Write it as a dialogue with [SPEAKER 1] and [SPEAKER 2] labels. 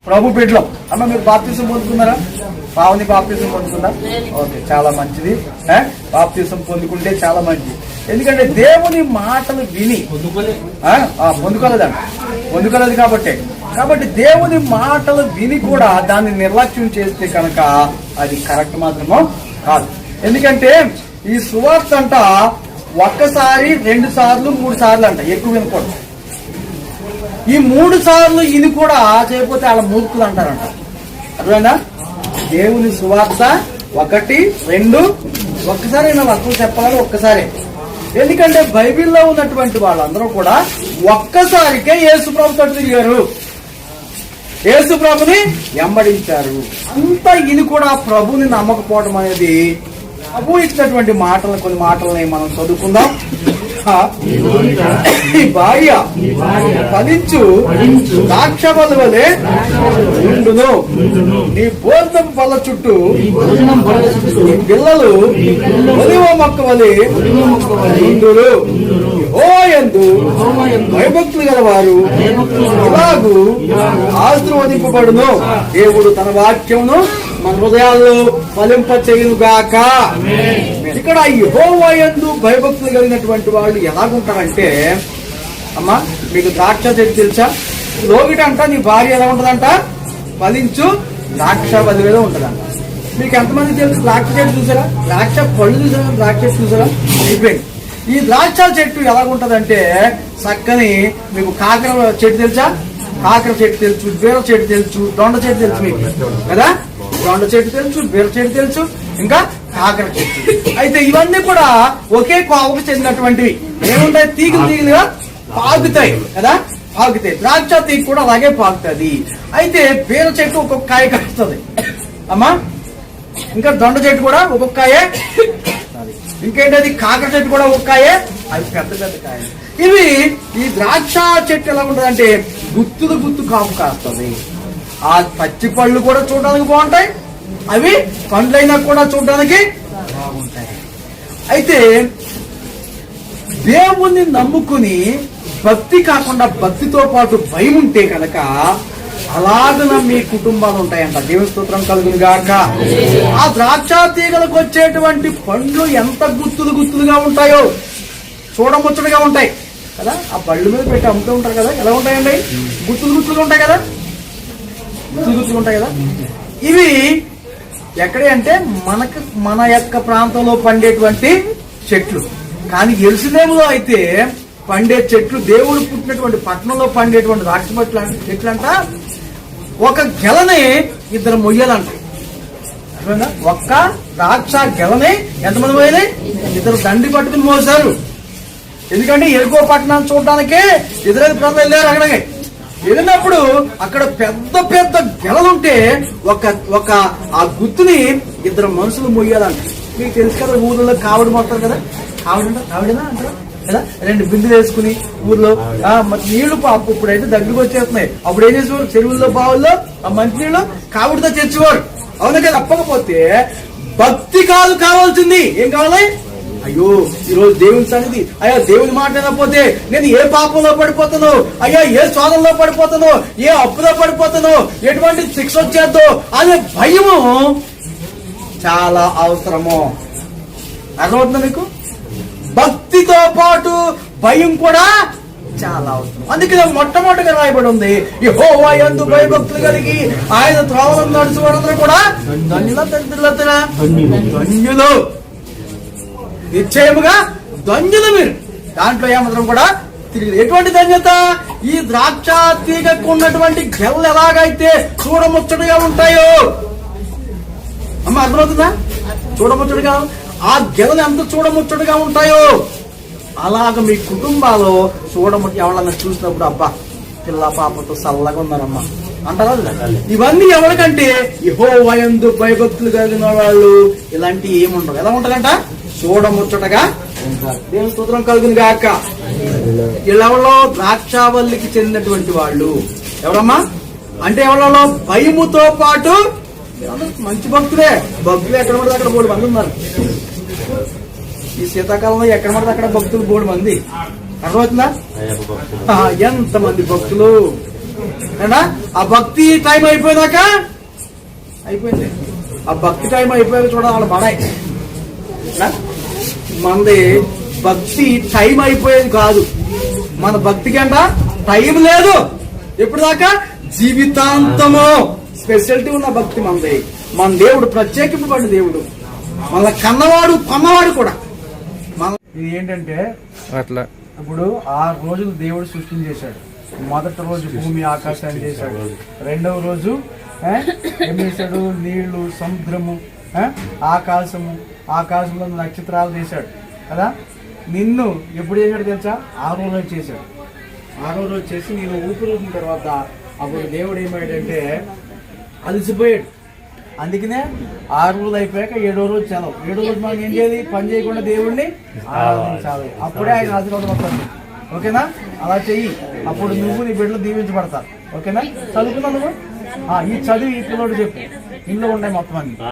[SPEAKER 1] ప్రభు బిడ్డలో అమ్మ మీరు బాప్తిసం పొందుకున్నారా? పావని బాప్తిసం పొందుకున్నా? ఓకే, చాలా మంచిది. బాప్తిసం పొందుకుంటే చాలా మంచిది. ఎందుకంటే దేవుని మాటలు విని పొందుకోలేదు కాబట్టి దేవుని మాటలు విని కూడా దాన్ని నిర్లక్ష్యం చేస్తే కనుక అది కరెక్ట్ మాత్రమో కాదు. ఎందుకంటే ఈ సువార్త అంట ఒక్కసారి 2 సార్లు 3 సార్లు అంట, ఎక్కువ వినకూడదు. ఈ 3 సార్లు ఇది కూడా చేయకపోతే వాళ్ళ మూర్ఖులు అంటారంట. అర్థమైందా? దేవుని సువార్త 1, 2 ఒక్కసారి అర్థం చెప్పాలని ఒక్కసారి. ఎందుకంటే బైబిల్లో ఉన్నటువంటి వాళ్ళందరూ కూడా ఒక్కసారికే యేసు ప్రభు తట్టు తిరిగారు, యేసు ప్రభుని వెంబడించారు. అంతా ఇది కూడా ప్రభుని నమ్మకపోవడం అనేది ప్రభు ఇచ్చినటువంటి మాటలు, కొన్ని మాటలని మనం చదువుకుందాం. నీ భార్య ఫలించు ద్రాక్షవల్లి వలె ఉండును, నీ భోజనం పళ్ళ చుట్టూ నీ పిల్లలు ఒలివ మొక్క వలె ఉండురు. యెహోవాయందు భయభక్తులు గలవారు ఇలాగూ ఆశీర్వదింపబడును. దేవుడు తన వాక్యమును మన హృదయాల్లో ఫలింప చేయును గాక. ఇక్కడ యెహోవాయందు భయభక్తులు కలిగినటువంటి వాళ్ళు ఎలాగుంటారంటే, అమ్మా మీకు ద్రాక్ష చెట్టు తెలుసా? లోగిటంట నీ భార్య ఎలా ఉంటదంట? ఫలించు ద్రాక్ష వల్లిలో ఉంటదంట. మీకు ఎంతమంది తెలుసు ద్రాక్ష చెట్టు చూసారా? ద్రాక్ష పళ్ళు చూసారా? ద్రాక్ష చెట్టు చూసారా? అయిపోయింది. ఈ ద్రాక్ష చెట్టు ఎలాగుంటదంటే చక్కని, మీకు కాకర చెట్టు తెలుసా? కాకర చెట్టు తెలుసు, బీర చెట్టు తెలుసు, దొండ చెట్టు తెలుసు మీకు కదా? దొండ చెట్టు తెలుసు, బీర చెట్టు తెలుసు, ఇంకా కాకర చెట్టు. అయితే ఇవన్నీ కూడా ఒకే కోవకు చెందినటువంటివి. ఏముంటాయి? తీగలుగా పాకుతాయి కదా, పాకుతాయి. ద్రాక్ష తీగ కూడా అలాగే పాకుతుంది. అయితే బీర చెట్టు ఒక్కొక్క కాయ కాస్తుంది అమ్మా. ఇంకా దొండ చెట్టు కూడా ఒక్కొక్క కాయే. ఇంకేంటది? కాకర చెట్టు కూడా ఒక్క కాయే. అవి పెద్ద పెద్ద కాయలు. ఇవి ఈ ద్రాక్ష చెట్టు ఎలా ఉంటదంటే గుత్తు కాపు కాస్తుంది. ఆ పచ్చి పళ్ళు కూడా చూడడానికి బాగుంటాయి, అవి పండ్లైనా కూడా చూడడానికి బాగుంటాయి. అయితే దేవుణ్ణి నమ్ముకుని భక్తి కాకుండా భక్తితో పాటు భయం ఉంటే కనుక అలాగన మీ కుటుంబాలు ఉంటాయంట. దేవుని స్తోత్రం కలుగును గాక. ఆ ద్రాక్ష తీగలకు వచ్చేటువంటి పండ్లు ఎంత గుత్తులుగా ఉంటాయో, చూడముచ్చటగా ఉంటాయి కదా. ఆ బళ్ళు మీద పెట్టి అమ్ముతూ ఉంటారు కదా, ఎలా ఉంటాయండి? గుత్తులుగా ఉంటాయి కదా, గుత్తులుగా ఉంటాయి కదా. ఇవి ఎక్కడే అంటే మన యొక్క ప్రాంతంలో పండేటువంటి చెట్లు. కానీ యెరూషలేములో అయితే పండే చెట్లు, దేవుడు పుట్టినటువంటి పట్టణంలో పండేటువంటి ద్రాక్ష చెట్లు అంట ఒక గెలని 2 మొయ్యాలంట. ఒక్క ద్రాక్ష గెలని ఎంతమంది పోయాలి? 2 దండి పట్టుకుని మోసారు. ఎందుకంటే ఎరుకో పట్టణాన్ని చూడడానికే ఇజ్రాయేల్ ప్రజలు వెళ్ళారు. అక్కడికి వెళ్ళినప్పుడు అక్కడ పెద్ద పెద్ద గెలలుంటే ఒక ఆ గుత్తుని 2 మనుషులు మొయ్యాలంట. మీకు తెలుసు కదా, ఊర్లో కావడి మొత్తారు కదా, కావిడేనా అంటారా కదా, 2 బిందులు వేసుకుని ఊర్లో నీళ్లు ఇప్పుడైతే దగ్గరకు వచ్చేస్తున్నాయి. అప్పుడు ఏం చేసేవారు? చెరువుల్లో, బావుల్లో ఆ మంచినీళ్ళు కావిడితో తెచ్చేవారు. అవునా కదా? తప్పకపోతే భక్తి కావాల్సింది. ఏం కావాలి? అయ్యో ఈరోజు దేవుని సన్నిధి, అయ్యా దేవుని మాట వినకపోతే నేను ఏ పాపంలో పడిపోతానో, అయ్యా ఏ శోధనలో పడిపోతానో, ఏ అప్పులో పడిపోతానో, ఎటువంటి శిక్ష వచ్చేద్దో అనే భయము చాలా అవసరము. అర్థమవుతుందా మీకు? భక్తితో పాటు భయం కూడా చాలా అవసరం. అందుకే మొట్టమొదటిగా రాయబడి ఉంది, యెహోవాయందు భయభక్తులు కలిగి ఆయన త్రోవలను నడుచువారందరూ కూడా ధన్యులు. నిశ్చయముగా ధన్యులు మీరు. దాంట్లో ఏమాత్రం కూడా తిరిగి. ఎటువంటి ధన్యత? ఈ ద్రాక్ష తీగకు ఉన్నటువంటి గెలలు ఎలాగైతే చూడముచ్చటగా ఉంటాయో, అమ్మ అర్థమవుతుందా? చూడముచ్చటగా ఆ గెలలు ఎంత చూడముచ్చటగా ఉంటాయో అలాగ మీ కుటుంబాలు చూడముచ్చ. ఎవరన్నా చూసినప్పుడు అబ్బా పిల్ల పాపతో చల్లగా ఉన్నారమ్మా అంటారా? ఇవన్నీ ఎవరికంటే యెహోవాయందు భయభక్తులు కలిగిన వాళ్ళు ఇలాంటి ఏముండవు. ఎలా ఉంటారంట? చూడముచ్చటగా ఉంటారు. దేవుని స్తోత్రం కలుగును గాక. ఎవరో ద్రాక్షావల్లికి చెందినటువంటి వాళ్ళు ఎవరమ్మా అంటే ఎవరో భయముతో పాటు మంచి భక్తులే. భక్తులు ఎక్కడ పడితే అక్కడ 3 మంది ఉన్నారు. ఈ శీతాకాలంలో ఎక్కడ పడితే అక్కడ భక్తులు 3 మంది. అర్థమవుతుందా? ఎంతమంది భక్తులు ఏనా ఆ భక్తి టైం అయిపోయినాక అయిపోయింది. ఆ భక్తి టైం అయిపోయాక చూడాలి వాళ్ళ బడాయి. మనది భక్తి టైం అయిపోయేది కాదు. మన భక్తికి అంట టైం లేదు. ఎప్పుడు దాకా? జీవితాంతము స్పెషాలిటీ ఉన్న భక్తి మనది. మన దేవుడు ప్రత్యేకింపబడిన దేవుడు, మన కన్నవాడు కొన్నవాడు కూడా. ఇది ఏంటంటే
[SPEAKER 2] అట్లా
[SPEAKER 1] ఇప్పుడు 6 రోజులు దేవుడు సృష్టిని చేశాడు. మొదటి రోజు భూమి ఆకాశాన్ని చేశాడు. రెండవ రోజు ఏం చేశాడు? నీళ్లు, సముద్రము, ఆకాశంలో నక్షత్రాలు చేశాడు కదా. నిన్ను ఎప్పుడు చేశాడు తెలుసా? 6వ రోజు చేశాడు. 6వ రోజు చేసి నేను ఊపిరిన తర్వాత అప్పుడు దేవుడు ఏమాడంటే అలసిపోయాడు. అందుకనే 6 రోజులు అయిపోయాక 7వ రోజు సెలవు. 7వ రోజు మనం ఏం చేయాలి? పని చేయకుండా దేవుడిని ఆరాధించాలి. అప్పుడే ఆయన ఆశీర్వాదం వస్తుంది. ఓకేనా? అలా చెయ్యి. అప్పుడు నువ్వు నీ బిడ్డలు దీవించబడతారు. ఓకేనా? చదువుకున్నా నువ్వు ఈ చదివి ఈ పిల్లోడు చెప్పు. ఇంట్లో ఉన్నాయి మొత్తం అన్ని.